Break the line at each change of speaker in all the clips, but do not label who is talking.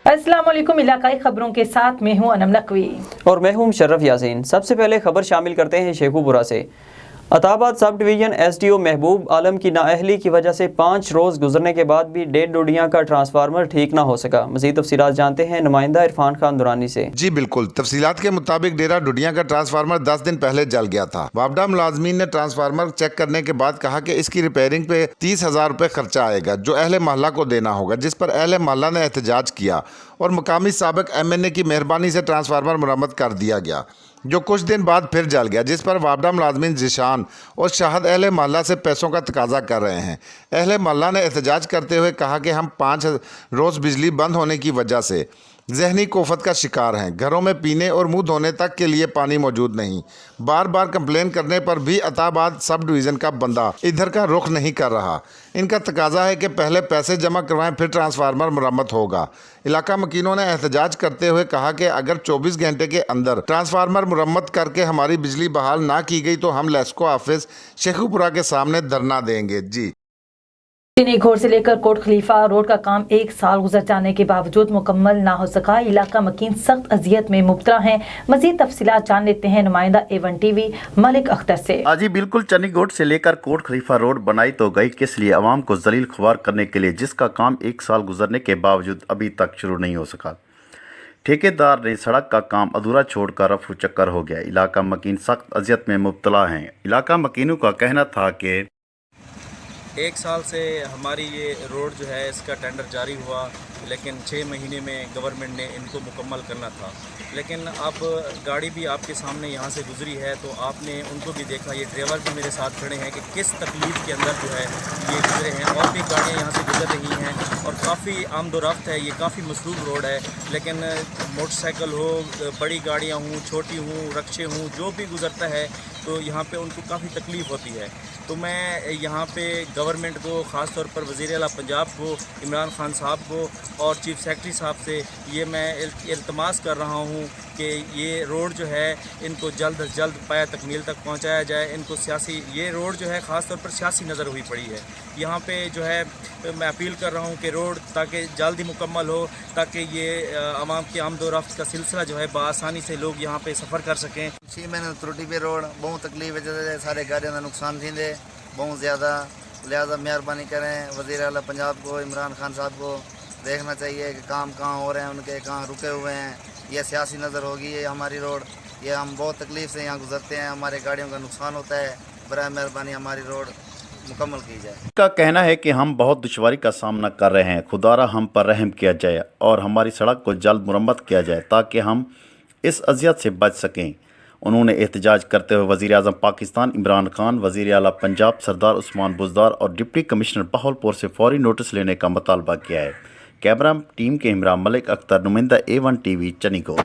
अस्सलाम वालेकुम। इलाकाई खबरों के साथ मैं हूं अनम नकवी
और मैं हूं मुशर्रफ यासीन। सबसे पहले खबर शामिल करते हैं शेखुपुरा से। अताबाद सब डिवीज़न एसडीओ महबूब आलम की नाअहली की वजह से 5 रोज़ गुजरने के बाद भी 1.5 डोडियाँ का ट्रांसफार्मर ठीक ना हो सका। मज़ीद तफसीलात जानते हैं नुमाइंदा इरफान खान दुरानी से।
जी बिल्कुल, तफसीलात के मुताबिक डेरा डुडिया का ट्रांसफार्मर 10 दिन पहले जल गया था। वापडा मुलाजमीन ने ट्रांसफार्मर चेक करने के बाद कहा कि इसकी रिपेयरिंग पे 30,000 रुपये खर्चा आएगा, जो अहले मोहल्ला को देना होगा, जिस पर अहले मोहल्ला ने एहतजाज किया और मुकामी साबिक MNA की मेहरबानी से ट्रांसफार्मर मुरम्मत कर दिया गया, जो कुछ दिन बाद फिर जल गया, जिस पर वापडा मुलाजमीन जिशान और शाहद अहले मोहल्ला से पैसों का तकाजा कर रहे हैं। अहले मोहल्ला ने एहतजाज करते हुए कहा कि हम 5 रोज़ बिजली बंद होने की वजह से जहनी कोफत का शिकार हैं। घरों में पीने और मुंह धोने तक के लिए पानी मौजूद नहीं। बार बार कंप्लेन करने पर भी अताबाद सब डिवीज़न का बंदा इधर का रुख नहीं कर रहा। इनका तकाजा है कि पहले पैसे जमा करवाएं, फिर ट्रांसफार्मर मुरम्मत होगा। इलाका मकीनों ने एहतजाज करते हुए कहा कि अगर 24 घंटे के अंदर ट्रांसफार्मर मुरम्मत करके हमारी बिजली बहाल ना की गई तो हम लेस्को ऑफिस शेखुपुरा के सामने धरना देंगे। जी
चीनी घोड़ से लेकर कोट खलीफा रोड का काम 1 साल गुजर जाने के बावजूद मुकम्मल ना हो सका। इलाका मकीन सख्त अजियत में मुब्तला हैं। मजीद तफसीलात जान लेते हैं नुमाइंदा A1TV मलिक अख्तर से।
जी बिल्कुल, चनी घोड़ से लेकर कोट खलीफा रोड बनाई तो गई, किस लिए? अवाम को जलील खुआर करने के लिए, जिसका काम 1 साल गुजरने के बावजूद अभी तक शुरू नहीं हो सका। ठेकेदार ने सड़क का काम अधूरा छोड़कर रफू चक्कर हो गया। इलाका मकीन सख्त अजियत में मुब्तला हैं। इलाका मकीनों का कहना था कि
1 साल से हमारी ये रोड जो है इसका टेंडर जारी हुआ, लेकिन 6 महीने में गवर्नमेंट ने इनको मुकम्मल करना था। लेकिन अब गाड़ी भी आपके सामने यहाँ से गुजरी है तो आपने उनको भी देखा, ये ड्राइवर भी मेरे साथ खड़े हैं कि किस तकलीफ़ के अंदर जो है ये गुजरे हैं। और भी गाड़ियाँ यहाँ से गुजर रही हैं और काफ़ी आमदोरफ्त है, ये काफ़ी मसरूफ़ रोड है। लेकिन मोटरसाइकिल हो, बड़ी गाड़ियाँ हों, छोटी हों, रक्शे हों, जो भी गुजरता है तो यहाँ पे उनको काफ़ी तकलीफ़ होती है। तो मैं यहाँ पे गवर्नमेंट को, ख़ास तौर पर वज़ीर आला पंजाब को, इमरान खान साहब को और चीफ सेक्रेटरी साहब से ये मैं इल्तमास कर रहा हूँ कि ये रोड जो है इनको जल्द अज जल्द पाया तकमील तक पहुँचाया जाए। इनको सियासी, ये रोड जो है ख़ास तौर पर सियासी नज़र हुई पड़ी है। यहाँ पे जो है मैं अपील कर रहा हूँ कि रोड ताकि जल्द ही मुकम्मल हो, ताकि ये आवाम की आमदोरफ्त का सिलसिला जो है बआसानी से लोग यहाँ पे सफ़र कर सकें।
6 महीने त्रुटि पे रोड बहुत तकलीफ है, सारे गाड़ियों का नुकसान थी बहुत ज़्यादा। लिहाजा मेहरबानी करें वज़ीर आला पंजाब को, इमरान खान साहब को देखना चाहिए कि काम कहाँ हो रहे हैं, उनके कहाँ रुके हुए हैं। यह सियासी नज़र होगी ये हमारी रोड, ये हम बहुत तकलीफ़ से यहाँ गुजरते हैं, हमारे गाड़ियों का नुकसान होता है। बराए मेहरबानी हमारी रोड मुकम्मल की जाए।
का कहना है कि हम बहुत दुश्वारी का सामना कर रहे हैं, खुदारा हम पर रहम किया जाए और हमारी सड़क को जल्द मुरम्मत किया जाए ताकि हम इस अजियत से बच सकें। उन्होंने एहतजाज करते हुए वज़ीर आज़म पाकिस्तान इमरान खान, वज़ीर आला पंजाब सरदार उस्मान बुज़दार और डिप्टी कमिश्नर बहावलपुर से फौरी नोटिस लेने का मुतालबा किया है। कैमरा टीम के हमरा मलिक अख्तर, नुमाइंदा A1TV चनीगोड़।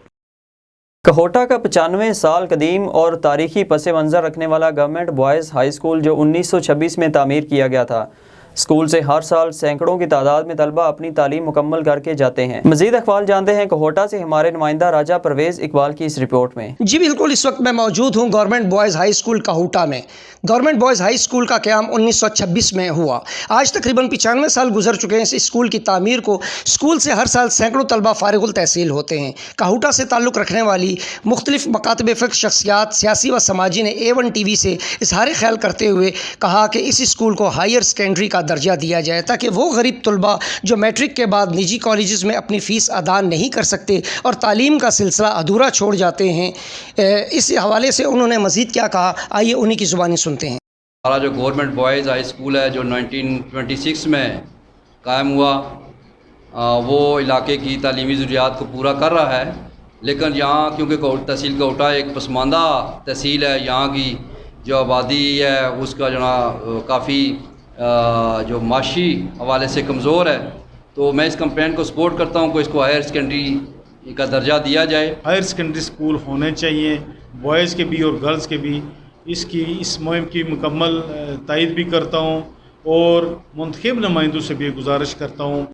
कहोटा का 95 साल कदीम और तारीखी पस मंज़र रखने वाला गवर्नमेंट बॉयज़ हाई स्कूल जो 1926 में तामीर किया गया था, स्कूल से हर साल सैकड़ों की तादाद में तलबा अपनी तालीम मुकम्मल करके जाते हैं। मजीद अखबार जानते हैं कोहोटा से हमारे नुमाइंदा राजा परवेज़ इकबाल की इस रिपोर्ट में।
जी बिल्कुल, इस वक्त मैं मौजूद हूँ government boys high school Kahuta में। गवर्नमेंट बॉयज़ हाई स्कूल का क़याम 1926 में हुआ। आज तकरीबन 95 साल गुजर चुके हैं इस स्कूल की तामीर को। स्कूल से हर साल सैकड़ों तलबा फारिगुल तहसील होते हैं। कहोटा से ताल्लुक़ रखने वाली मुख्तलिफ मकातब फ़िक़्ह शख्सियात, सियासी व समाजी ने A1TV से इज़हार ख़याल करते हुए कहा कि इस स्कूल को हायर सेकेंडरी का दर्जा दिया जाए ताकि वो गरीब तलबा जो मैट्रिक के बाद निजी कॉलेज़ में अपनी फ़ीस अदा नहीं कर सकते और तालीम का सिलसिला अधूरा छोड़ जाते हैं। इस हवाले से उन्होंने मज़ीद क्या कहा, आइए उन्हीं की ज़ुबानी सुनते हैं।
हमारा जो गवर्नमेंट बॉयज़ हाई स्कूल है जो 1926 में कायम हुआ, वो इलाके की तालीमी ज़रूरियात को पूरा कर रहा है। लेकिन यहाँ क्योंकि तहसील कोटा एक पसमानदा तहसील है, यहाँ की जो आबादी है उसका जो काफ़ी जो माशी हवाले से कमज़ोर है, तो मैं इस कैंपेन को सपोर्ट करता हूँ कि इसको हायर सेकेंडरी का दर्जा दिया जाए। हायर सेकेंडरी स्कूल होने चाहिए, बॉयज़ के भी और गर्ल्स के भी। इस मुहिम की मुकम्मल तायद भी करता हूँ और मुंतखब नुमाइंदों से भी गुजारिश करता हूँ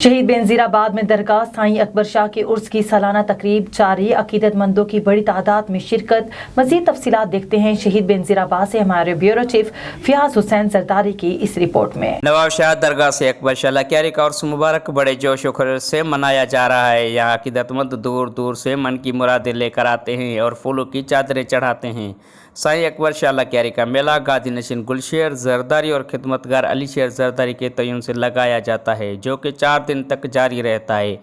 शहीद बेनजीराबाद में दरगाह साईं अकबर शाह के उर्स की सालाना तकरीब जारी, अकीदतमंदों की बड़ी तादाद में शिरकत। मजीद तफसीलात देखते हैं शहीद बेनजीराबाद से हमारे ब्यूरो चीफ फियाज हुसैन जरदारी की इस रिपोर्ट में।
नवाब शाह दरगाह से अकबर शाह क्यारी का उर्स मुबारक बड़े जोश व खरोश से मनाया जा रहा है। यहाँ अकीदतमंद दूर दूर से मन की मुरादें लेकर आते हैं और फूलों की चादरें चढ़ाते हैं। साईं अकबर शाह क्यारी का मेला गादी नशीन गुलशेर जरदारी और खिदमतगार अली शेर जरदारी के तयन से लगाया जाता है, जो कि 4 दिन तक जारी रहता है,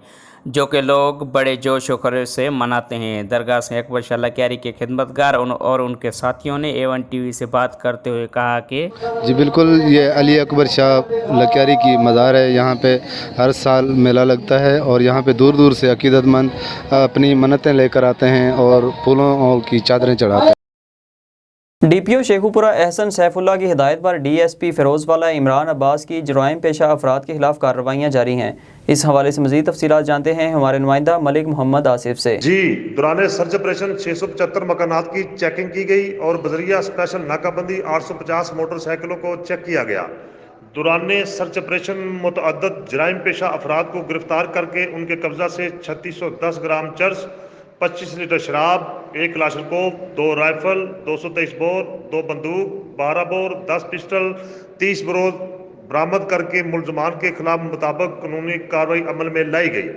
जो कि लोग बड़े जोश व खरोश से मनाते हैं। दरगाह से अकबर शाह क्यारी के खिदमतगार और उनके साथियों ने A1TV से बात करते हुए कहा कि
जी बिल्कुल, ये अली अकबर शाह क्यारी की मज़ार है। यहाँ पे हर साल मेला लगता है और यहाँ पे दूर दूर से अकीदतमंद अपनी मन्नतें लेकर आते हैं और फूलों की चादरें चढ़ाते हैं।
DPO शेखुपुरा एहसन सैफुल्लाह की हिदायत पर DSP फिरोजवाला इमरान अब्बास की जराइम पेशा अफराद के खिलाफ कार्रवाइयाँ जारी हैं। इस हवाले से मज़ीद तफसीलात जानते हैं हमारे नुमाइंदा मलिक मोहम्मद आसिफ से।
जी, दौरान सर्च ऑपरेशन 675 मकानात की चेकिंग की गई और बजरिया स्पेशल नाकाबंदी 850 मोटरसाइकिलों को चेक किया गया। दौरान सर्च ऑपरेशन मुतअद्दिद जराइम पेशा अफराद को गिरफ्तार करके उनके कब्जा से 3610 ग्राम चर्स, 25 लीटर शराब, 1 क्लाशनकोव, 2 राइफल, 223 बोर, 2 बंदूक, 12 बोर, 10 पिस्टल, 30 बरूद बरामद करके मुलजमान के खिलाफ मुताबिक कानूनी कार्रवाई अमल में लाई गई।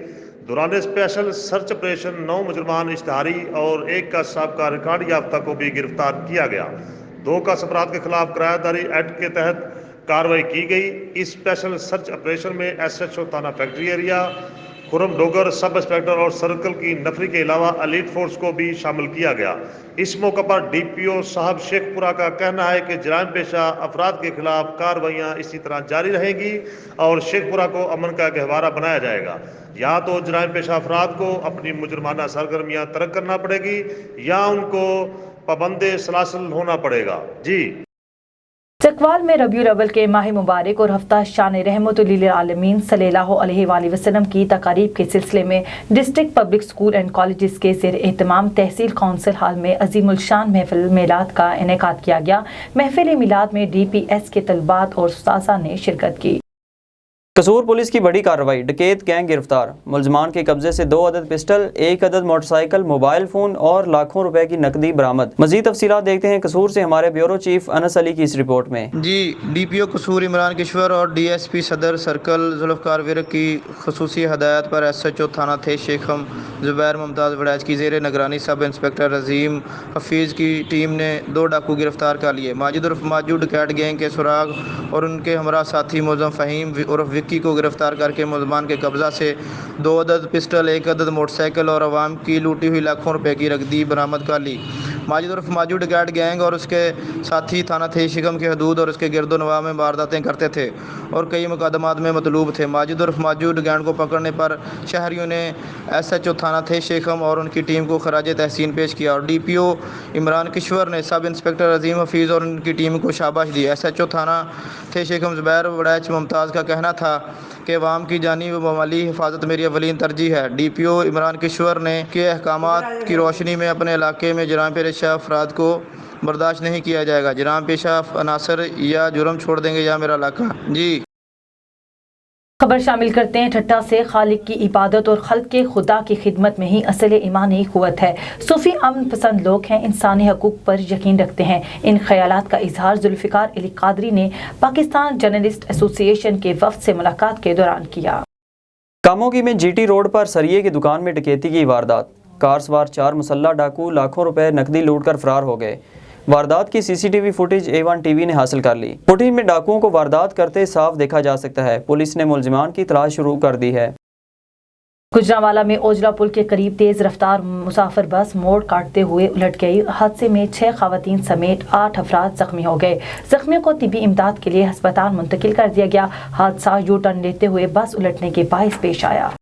दौरान स्पेशल सर्च ऑपरेशन 9 मुजरमान इश्तहारी और 1 का साबका रिकॉर्ड याफ्ता को भी गिरफ्तार किया गया। 2 का अपराध के खिलाफ किरायादारी एक्ट के तहत कार्रवाई की गई। इस स्पेशल सर्च ऑपरेशन में SHO थाना factory area, Khurram Dogar sub inspector और सर्कल की नफरी के अलावा एलीट फोर्स को भी शामिल किया गया। इस मौके पर DPO साहब शेखपुरा का कहना है कि जराइम पेशा अफराद के खिलाफ कार्रवाइयाँ इसी तरह जारी रहेंगी और शेखपुरा को अमन का गहवारा बनाया जाएगा। या तो जराइम पेशा अफराद को अपनी मुजरमाना सरगर्मियाँ तर्क करना पड़ेगी या उनको पाबंदे सलासल होना पड़ेगा। जी,
चकवाल में रबीउल अव्वल के माह मुबारक और हफ्ता शान रहमत लिल आलमीन सल्लल्लाहु अलैहि वसल्लम की तकारीब के सिलसिले में district public school and colleges के ज़ेर एहतमाम तहसील काउंसिल हॉल में अजीमुल शान महफिल मिलाद का इनेकाद किया गया। महफिल मिलाद में DPS के तलबात और उस्ताज़ा ने शिरकत की।
कसूर पुलिस की बड़ी कार्रवाई, डकैत गैंग गिरफ्तार। मुलजमान के कब्जे से 2 अदद पिस्टल, 1 अदद मोटरसाइकिल, मोबाइल फ़ोन और लाखों रुपए की नकदी बरामद। मज़ीद तफसीलात देखते हैं कसूर से हमारे ब्यूरो चीफ अनस अली की इस रिपोर्ट में।
जी, DPO कसूर इमरान किश्वर और DSP सदर सर्कल जुल्फ़कार विरक की खसूसी हदायत पर SHO थाना थे शेखम ज़ुबैर मुमताज़ वड़ैच की ज़ेर निगरानी सब इंस्पेक्टर रज़ीम हफीज़ की टीम ने 2 डाकू गिरफ्तार कर लिए। माजिद उर्फ माजू डकैत गैंग के सुराग और उनके हमरा साथी मुलज़म फ़हीम उर्फ विक्की को गिरफ्तार करके मुलजमान के कब्जा से 2 अदद पिस्टल, 1 अदद मोटरसाइकिल और अवाम की लूटी हुई लाखों रुपए की रकदी बरामद कर ली। माजिद उर्फ माजू डकैत गैंग और उसके साथी थाना थे शिकम के हदूद और उसके गिरदो नवाह में वारदातें करते थे और कई मुकदमात में मतलूब थे। माजिद उर्फ माजू डकैत को पकड़ने पर शहरियों ने SHO थाना थे शेखम और उनकी टीम को खराज तहसीन पेश किया और DPO इमरान किश्वर ने सब इंस्पेक्टर अजीम हफीज़ और उनकी टीम को शाबाश दी। SHO थाना थे शेखम ज़ुबैर वड़ैच मुमताज़ का कहना था कि अवाम की जानी व माली हिफाजत मेरी अवलीन तरजीह है। DPO इमरान किश्वर ने के अहकामात की रोशनी में अपने इलाके में जराइम पेशा अफराद को बर्दाश्त नहीं किया जाएगा। जराइम पेशा अनासर या जुर्म छोड़ देंगे या मेरा इलाका। जी,
खबर शामिल करते हैं ठट्टा से। खालिक की इबादत और खल्क के खुदा की खिदमत में ही असल ईमानी कुव्वत है। सूफी अमन पसंद लोग हैं, इंसानी हकूक पर यकीन रखते हैं। इन ख्यालात का इजहार जुल्फ़िकार अली कादरी ने पाकिस्तान जर्नलिस्ट एसोसिएशन के वफ़द से मुलाकात के दौरान किया।
कामोगी में GT रोड पर सरिये की दुकान में डकैती की वारदात। कार सवार 4 मुसल्लह डाकू लाखों रुपए नकदी लूटकर फरार हो गए। वारदात की CCTV फुटेज A1TV ने हासिल कर ली। फुटेज में डाकुओं को वारदात करते साफ देखा जा सकता है। पुलिस ने मुलजिमान की तलाश शुरू कर दी है।
गुजरांवाला में ओजला पुल के करीब तेज रफ्तार मुसाफिर बस मोड़ काटते हुए उलट गई। हादसे में 6 खवातीन समेत 8 अफराद जख्मी हो गए। जख्मियों को तिबी इमदाद के लिए अस्पताल मुंतकिल कर दिया गया। हादसा यू टर्न लेते हुए बस उलटने के बाइस पेश आया।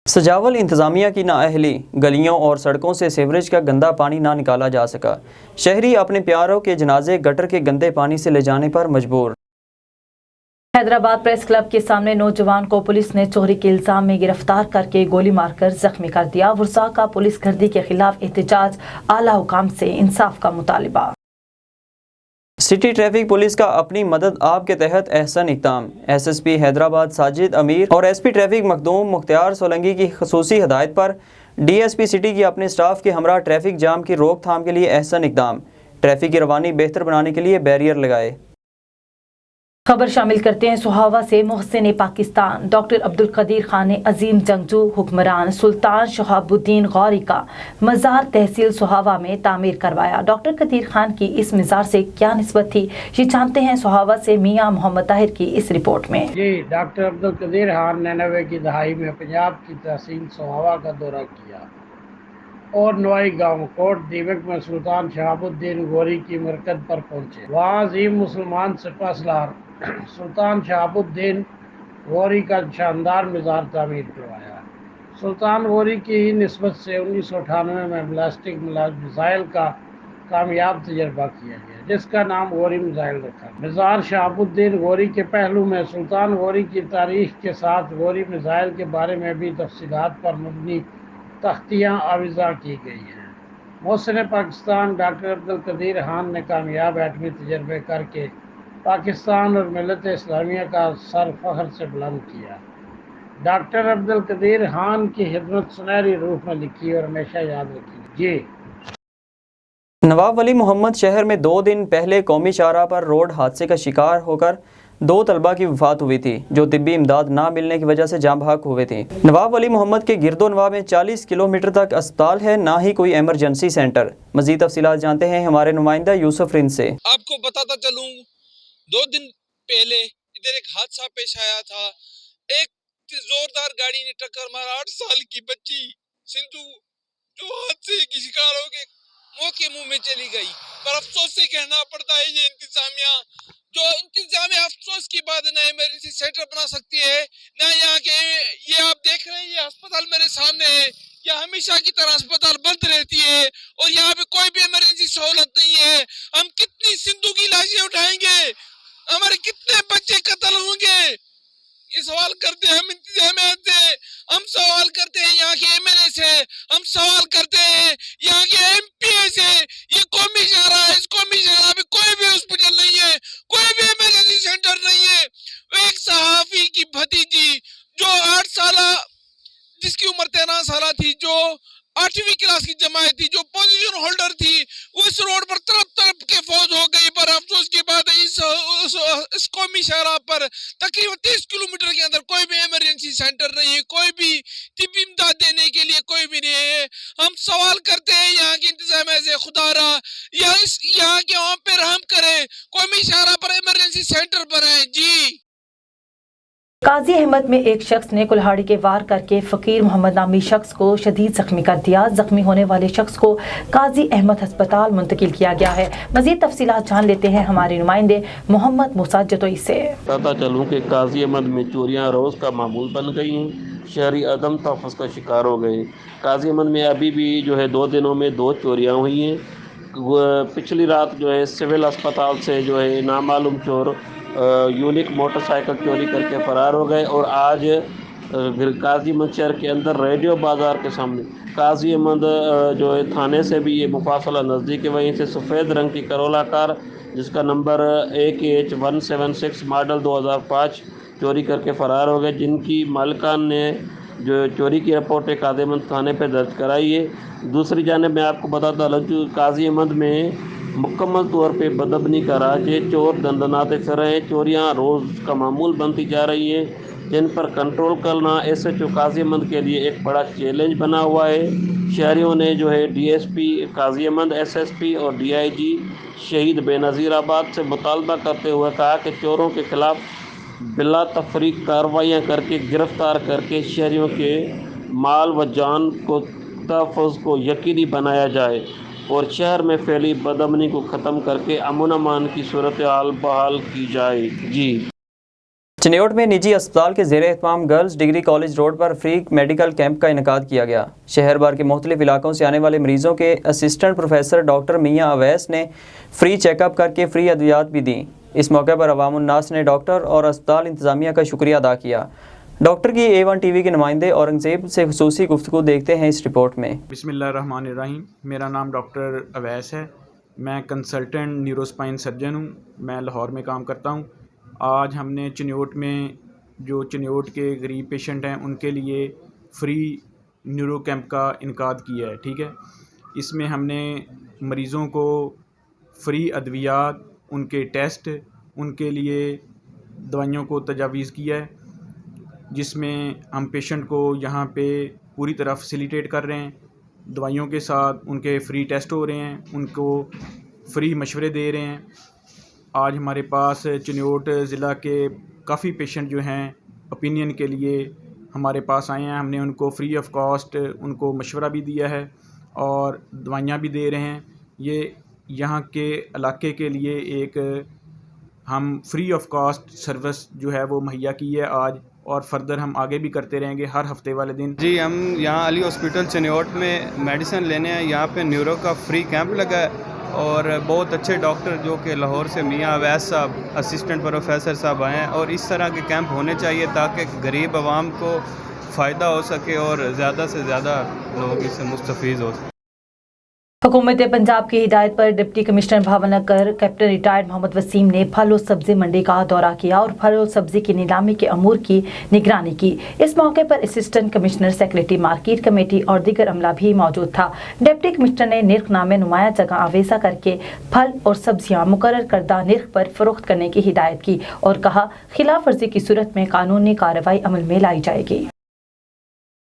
सजावल इंतजामिया की नाअहली, गलियों और सड़कों से सीवरेज का गंदा पानी ना निकाला जा सका। शहरी अपने प्यारों के जनाजे गटर के गंदे पानी से ले जाने पर मजबूर।
हैदराबाद प्रेस क्लब के सामने नौजवान को पुलिस ने चोरी के इल्जाम में गिरफ्तार करके गोली मारकर जख्मी कर दिया। वुर्सा का पुलिस गर्दी के खिलाफ एहतजाज, आला हुकाम से इंसाफ का मुतालिबा।
सिटी ट्रैफिक पुलिस का अपनी मदद आप के तहत अहसन इक़दाम। एसएसपी हैदराबाद साजिद अमीर और एसपी ट्रैफिक मखदूम मुख्तार सोलंकी की खसूसी हदायत पर डीएसपी सिटी की अपने स्टाफ के हमरा ट्रैफिक जाम की रोकथाम के लिए अहसन इक़दाम। ट्रैफिक की रवानी बेहतर बनाने के लिए बैरियर लगाए।
खबर शामिल करते हैं सुहावा से। मोहसिन पाकिस्तान डॉक्टर अब्दुल कदीर खान ने अजीम जंगजू हुक्मरान सुल्तान शहाबुद्दीन गौरी का मज़ार तहसील सुहावा में तामीर करवाया। डॉक्टर कदीर खान की इस मज़ार से क्या निस्बत थी, ये जानते हैं सुहावा से मियाँ मोहम्मद ताहिर की इस रिपोर्ट में।
जी, डॉक्टर अब्दुल कदीर खान ने 90 की दहाई में पंजाब की तहसील सुहावा का दौरा किया और नवाई गांव कोट दीवक में सुल्तान शहाबुद्दीन गौरी की मरकज पर पहुंचे। वहाँ अजीम मुसलमान सिपह सलार सुल्तान शहाबुद्दीन गौरी का शानदार मज़ार तामीर करवाया। सुल्तान गौरी की ही निस्बत से 1998 में बैलिस्टिक मिसाइल का कामयाब तजर्बा किया गया, जिसका नाम गौरी मिसाइल रखा। मज़ार शहाबुद्दीन गौरी के पहलू में सुल्तान गौरी की तारीख के साथ गौरी मिसाइल के बारे में भी तफसीलात पर मबनी तख्तियाँ आविज़ा की गई हैं। मोहसिन पाकिस्तान डॉक्टर अब्दुल कदीर खान ने कामयाब एटमी तजर्बे करके पाकिस्तान और मिलत इस्लामिया का सर फख्र से बुलंद किया। डॉक्टर अब्दुल कदीर खान की खिदमत सुनहरी रूह में लिखी और हमेशा याद रखी। जी।
नवाब वली मोहम्मद शहर में 2 दिन पहले कौमी शाहराह पर रोड हादसे का शिकार होकर 2 तलबा की वफात हुई थी, जो तिब्बी इमदाद ना मिलने की वजह से जाम भाग हुए थे। नवाब वली मोहम्मद के गिरदो नवाब में 40 किलोमीटर तक अस्पताल है, ना ही कोई एमरजेंसी सेंटर। मजीद तफसीलात जानते हैं हमारे नुमाइंदा यूसुफ रिंद से।
आपको बताता चलूं, 2 दिन पहले इधर एक हादसा पेश आया था। एक जोरदार गाड़ी ने टक्कर मारा 8 साल की बच्ची सिंधु, जो हादसे की शिकार हो के मौत के मुंह में चली गई। पर अफसोस से कहना पड़ता है ये इंतजामिया अफसोस की बात न इमरजेंसी सेंटर बना सकती है, न यहाँ के ये आप देख रहे हैं ये अस्पताल मेरे सामने है, यह हमेशा की तरह अस्पताल बंद रहती है और यहाँ पे कोई भी इमरजेंसी सहूलत नहीं है। हम कितनी सिंधु की लाशें उठाएंगे, हमारे कितने बच्चे कत्ल होंगे, ये सवाल करते हैं हम इंतजामिया से, हम सवाल करते हैं यहाँ के एमएलए से, हम सवाल करते हैं यहाँ के एमपीए से। ये कौमी शहरा है, इस कौमी शहरा में कोई भी हॉस्पिटल नहीं है, कोई भी इमरजेंसी सेंटर नहीं है। एक सहाफी की भतीजी जो 8 साल, जिसकी उम्र 13 साल थी, जो 8वीं क्लास की जमात थी, जो पोजीशन होल्डर थी, उस रोड पर तरफ के फौज हो गई। पर अफसोस की बात है इस कौमी शहरा पर तकरीबन 30 किलोमीटर के अंदर कोई भी इमरजेंसी सेंटर नहीं है, कोई भी तिब्बी इमदाद देने के लिए कोई भी नहीं है। हम सवाल करते हैं यहाँ के इंतजामिया से, खुदारा यहाँ के वहाँ पे रहम करे, कौमी शहरा पर इमरजेंसी सेंटर बनाए। जी।
काजी अहमद में एक शख्स ने कुल्हाड़ी के वार करके फ़कीर मोहम्मद नामी शख्स को शदीद जख्मी कर दिया। जख्मी होने वाले शख्स को काजी अहमद अस्पताल मुंतकिल किया गया है। मज़ीद तफसीलात जान लेते हैं हमारे नुमाइंदे मोहम्मद मूसा जतोई से।
पता चलूँ कि काजी अहमद में चोरियाँ रोज़ का मामूल बन गई हैं, शहरी अदम तहफ़्फ़ुज़ का शिकार हो गए। काजी अहमद में अभी भी जो है 2 दिनों में 2 चोरियाँ हुई हैं। पिछली रात जो है सिविल अस्पताल से जो है नामालूम चोर यूनिक मोटरसाइकिल चोरी करके फ़रार हो गए और आज काजी अहमद शहर के अंदर रेडियो बाज़ार के सामने काजी अहमद जो है थाने से भी ये मुफासला नज़दीक है, वहीं से सफ़ेद रंग की करोला कार जिसका नंबर AKH176 मॉडल 2005 चोरी करके फ़रार हो गए, जिनकी मालिकान ने जो चोरी की रिपोर्ट काजी अहमद थाने पर दर्ज कराई है। दूसरी जानिब मैं आपको बताता हूँ काजी अहमद में मुकम्मल तौर पे बदअमनी का राज है, चोर दंदनाते फिर रहे हैं, चोरियाँ रोज़ का मामूल बनती जा रही हैं, जिन पर कंट्रोल करना SHO काजी अहमद के लिए एक बड़ा चैलेंज बना हुआ है। शहरियों ने जो है DSP काजी अहमद, SSP और DIG शहीद बेनज़ीराबाद से मुतालबा करते हुए कहा कि चोरों के ख़िलाफ़ बिला तफरीक कार्रवाइयाँ करके गिरफ़्तार करके शहरियों के माल व जान को तहफ़्फ़ुज़ को यकीनी बनाया जाए और शहर में फैली बदअमनी को ख़त्म करके अमन अमान की सूरत हाल बहाल की जाए। जी।
चिन्योट में निजी अस्पताल के ज़ेर एहतमाम गर्ल्स डिग्री कॉलेज रोड पर फ्री मेडिकल कैंप का इनेकाद किया गया। शहर भर के मुख्तलिफ इलाकों से आने वाले मरीजों के असिस्टेंट प्रोफेसर डॉक्टर मियाँ अवैस ने फ्री चेकअप करके फ्री अद्वियात भी दी। इस मौके पर अवामुन्नास ने डॉक्टर और अस्पताल इंतज़ामिया का शुक्रिया अदा किया। डॉक्टर की A1TV के नुमाइंदे औरंगज़ेब से खुसूसी गुफ्तगू देखते हैं इस रिपोर्ट में।
बिस्मिल्लाहिर्रहमानिर्रहीम। मेरा नाम डॉक्टर अवैस है। میں کنسلٹنٹ نیوروسپائن سرجن ہوں، میں لاہور میں کام کرتا ہوں۔ آج ہم نے چنیوٹ میں جو چنیوٹ کے غریب پیشنٹ ہیں ان کے لیے فری نیورو کیمپ کا انعقاد کیا ہے، ٹھیک ہے۔ اس میں ہم نے مریضوں کو فری ادویات، ان کے ٹیسٹ، ان کے لیے دوائیوں کو تجاویز کیا ہے، جس میں ہم پیشنٹ کو یہاں پہ پوری طرح فیسیلیٹیٹ کر رہے ہیں۔ دوائیوں کے ساتھ ان کے فری ٹیسٹ ہو رہے ہیں، ان کو فری مشورے دے رہے ہیں۔ آج ہمارے پاس چنیوٹ ضلع کے کافی پیشنٹ جو ہیں اوپینین کے لیے ہمارے پاس آئے ہیں۔ ہم نے ان کو فری آف کاسٹ ان کو مشورہ بھی دیا ہے اور دوائیاں بھی دے رہے ہیں۔ یہ یہاں کے علاقے کے لیے ایک ہم فری آف کاسٹ سروس جو ہے وہ مہیا کی ہے آج، اور فردر ہم آگے بھی کرتے رہیں گے ہر ہفتے والے دن۔
جی ہم یہاں علی ہاسپٹل چنیوٹ میں میڈیسن لینے ہیں، یہاں پہ نیورو کا فری کیمپ لگا ہے اور بہت اچھے ڈاکٹر جو کہ لاہور سے میاں اویس صاحب اسسٹنٹ پروفیسر صاحب آئے ہیں، اور اس طرح کے کیمپ ہونے چاہیے تاکہ غریب عوام کو فائدہ ہو سکے اور زیادہ سے زیادہ لوگ اس سے مستفید ہو سکیں۔
حکومت پنجاب کی ہدایت پر deputy commissioner Bahawalnagar captain retired Muhammad Waseem نے پھل و سبزی منڈی کا دورہ کیا اور پھل و سبزی کی نیلامی کے امور کی نگرانی کی۔ اس موقع پر assistant commissioner, secretary market committee اور دیگر عملہ بھی موجود تھا۔ ڈپٹی کمشنر نے نرخ نامے نمایاں جگہ آویزہ کر کے پھل اور سبزیاں مقرر کردہ نرخ پر فروخت کرنے کی ہدایت کی اور کہا خلاف ورزی کی صورت میں قانونی کارروائی عمل میں لائی جائے گی۔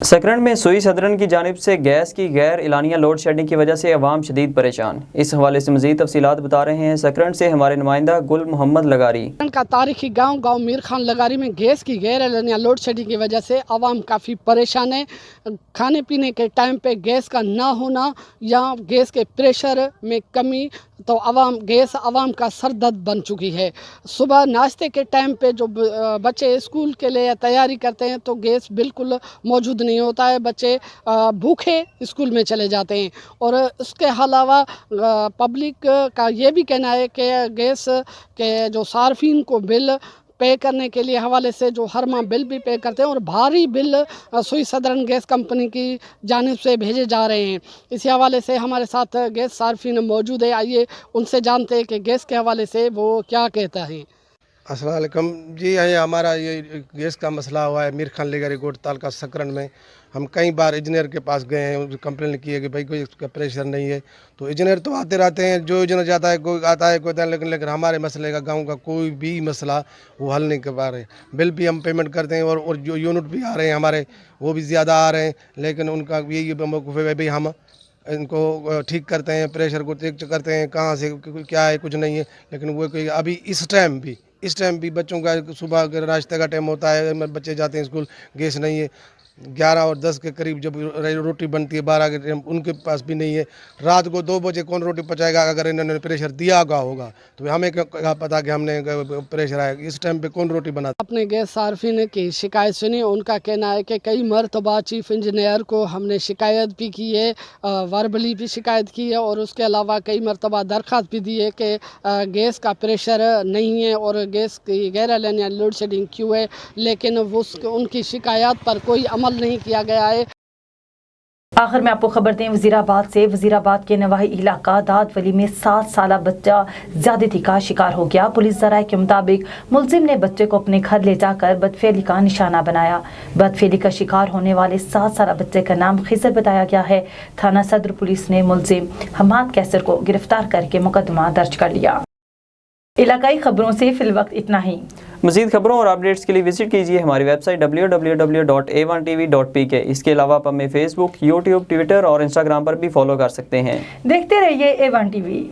سکرنڈ میں سوئی صدرن کی جانب سے گیس کی غیر اعلانیہ لوڈ شیڈنگ کی وجہ سے عوام شدید پریشان۔ اس حوالے سے مزید تفصیلات بتا رہے ہیں سکرنڈ سے ہمارے نمائندہ گل محمد لگاری۔
کا تاریخی گاؤں میر خان لگاری میں گیس کی غیر اعلانیہ لوڈ شیڈنگ کی وجہ سے عوام کافی پریشان ہے۔ کھانے پینے کے ٹائم پہ گیس کا نہ ہونا یا گیس کے پریشر میں کمی تو عوام کا سر درد بن چکی ہے۔ صبح ناشتے کے ٹائم پہ جو بچے اسکول کے لیے تیاری کرتے ہیں تو گیس بالکل موجود نہیں ہوتا ہے، بچے بھوکے اسکول میں چلے جاتے ہیں۔ اور اس کے علاوہ پبلک کا یہ بھی کہنا ہے کہ گیس کے جو صارفین کو بل پے کرنے کے لیے حوالے سے جو ہر ماہ بل بھی پے کرتے ہیں اور بھاری بل سوئی صدرن گیس کمپنی کی جانب سے بھیجے جا رہے ہیں۔ اسی حوالے سے ہمارے ساتھ گیس صارفین موجود ہے، آئیے ان سے جانتے ہیں کہ گیس کے حوالے سے وہ کیا کہتا ہے۔
السلام علیکم جی، یہ ہمارا یہ گیس کا مسئلہ ہوا ہے میر خان لگاری کوٹ تعلقہ سکرن میں۔ ہم کئی بار انجینئر کے پاس گئے ہیں، کمپلین کی ہے کہ بھائی کوئی اس کا پریشر نہیں ہے، تو انجینئر تو آتے رہتے ہیں، جو انجینئر جاتا ہے کوئی آتا ہے کوئی، لیکن ہمارے مسئلے کا گاؤں کا کوئی بھی مسئلہ وہ حل نہیں کر پا رہے۔ بل بھی ہم پیمنٹ کرتے ہیں اور جو یونٹ بھی آ رہے ہیں ہمارے وہ بھی زیادہ آ رہے ہیں، لیکن ان کا یہی موقف ہے بھائی ہم ان کو ٹھیک کرتے ہیں، پریشر کو چیک کرتے ہیں کہاں سے کیا ہے، کچھ نہیں ہے، لیکن وہ ابھی اس ٹائم بھی بچوں کا صبح ناشتے کا ٹائم ہوتا ہے، بچے جاتے ہیں اسکول، گیس نہیں ہے۔ 11 اور 10 کے قریب جب روٹی بنتی ہے 12 کے ٹائم ان کے پاس بھی نہیں ہے۔ رات کو 2 بجے کون روٹی پچائے گا؟ اگر انہوں نے پریشر دیا ہوگا تو ہمیں کیا پتا کہ ہم نے پریشر آیا، اس ٹائم پہ کون روٹی بنا؟
اپنے گیس صارفین کی شکایت سنی، ان کا کہنا ہے کہ کئی مرتبہ چیف انجینئر کو ہم نے شکایت بھی کی ہے، وربلی بھی شکایت کی ہے، اور اس کے علاوہ کئی مرتبہ درخواست بھی دی ہے کہ گیس کا پریشر نہیں ہے اور گیس کی غیر اعلانیہ لوڈ شیڈنگ کیوں ہے، لیکن ان کی شکایات پر کوئی عمل نہیں کیا گیا ہے۔
آخر میں آپ کو خبر دیں وزیر آباد سے، وزیر آباد کے نواحی علاقہ داد ولی میں 7 سالہ بچہ زیادتی کا شکار ہو گیا۔ پولیس ذرائع کے مطابق ملزم نے بچے کو اپنے گھر لے جا کر بدفعلی کا نشانہ بنایا۔ بدفعلی کا شکار ہونے والے 7 سالہ بچے کا نام خضر بتایا گیا ہے۔ تھانہ صدر پولیس نے ملزم حماد کیسر کو گرفتار کر کے مقدمہ درج کر لیا۔ علاقائی خبروں سے فی الوقت اتنا ہی۔
مزید خبروں اور اپڈیٹس کے لیے وزٹ کیجیے ہماری ویب سائٹ www.a1tv.pk۔ اس کے علاوہ آپ ہمیں فیس بک، یوٹیوب، ٹویٹر اور انسٹاگرام پر بھی فالو کر سکتے ہیں۔
دیکھتے رہیے A1 TV۔